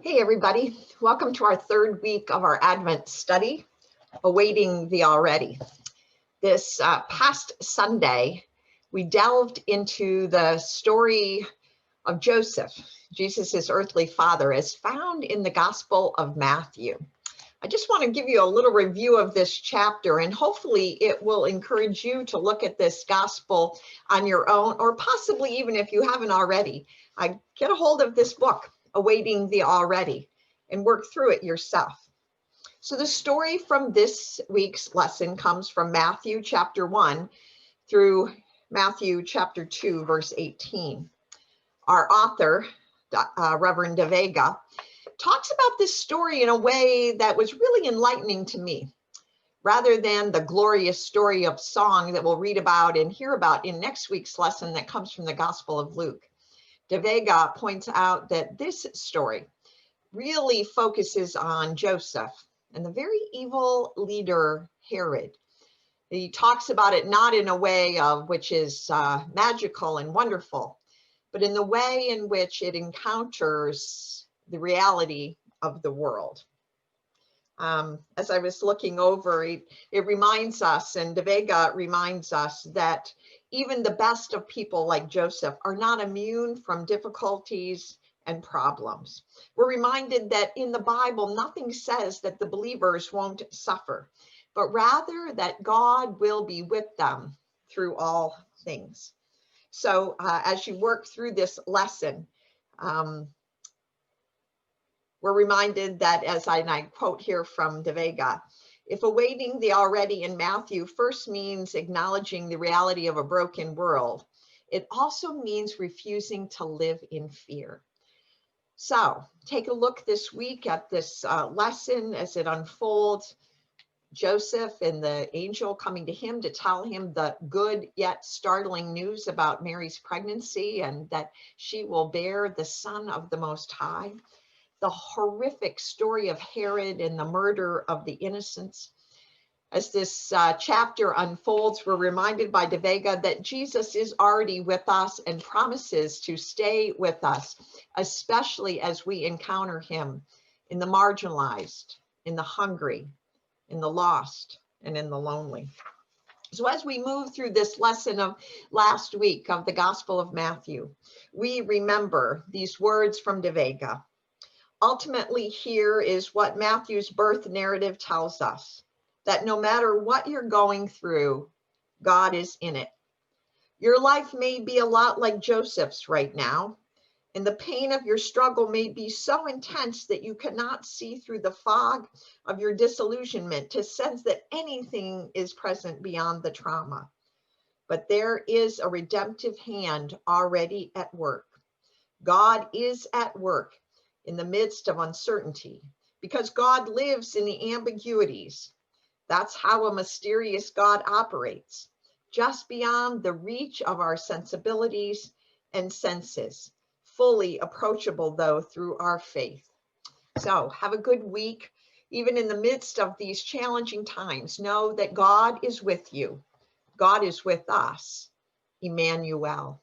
Hey everybody, welcome to our third week of our Advent study, Awaiting the Already. This past Sunday, we delved into the story of Joseph, Jesus' earthly father, as found in the Gospel of Matthew. I just want to give you a little review of this chapter, and hopefully it will encourage you to look at this gospel on your own, or possibly even if you haven't already, get a hold of this book, Awaiting the Already, and work through it yourself. So the story from this week's lesson comes from Matthew chapter 1 through Matthew chapter 2, verse 18. Our author, Reverend De Vega, talks about this story in a way that was really enlightening to me, rather than the glorious story of song that we'll read about and hear about in next week's lesson that comes from the Gospel of Luke. De Vega points out that this story really focuses on Joseph and the very evil leader Herod. He talks about it not in a way of which is magical and wonderful, but in the way in which it encounters the reality of the world. As I was looking over, it reminds us, and De Vega reminds us, that even the best of people like Joseph are not immune from difficulties and problems. We're reminded that in the Bible, nothing says that the believers won't suffer, but rather that God will be with them through all things. So as you work through this lesson, we're reminded that, as I quote here from De Vega, if awaiting the already in Matthew first means acknowledging the reality of a broken world, it also means refusing to live in fear. So take a look this week at this lesson as it unfolds. Joseph and the angel coming to him to tell him the good yet startling news about Mary's pregnancy and that she will bear the Son of the Most High. The horrific story of Herod and the murder of the innocents. As this chapter unfolds, we're reminded by De Vega that Jesus is already with us and promises to stay with us, especially as we encounter him in the marginalized, in the hungry, in the lost, and in the lonely. So as we move through this lesson of last week of the Gospel of Matthew, we remember these words from De Vega. Ultimately, here is what Matthew's birth narrative tells us, that no matter what you're going through, God is in it. Your life may be a lot like Joseph's right now, and the pain of your struggle may be so intense that you cannot see through the fog of your disillusionment to sense that anything is present beyond the trauma. But there is a redemptive hand already at work. God is at work in the midst of uncertainty, because God lives in the ambiguities. That's how a mysterious God operates, just beyond the reach of our sensibilities and senses, fully approachable though through our faith. So have a good week. Even in the midst of these challenging times, know that God is with you. God is with us, Emmanuel.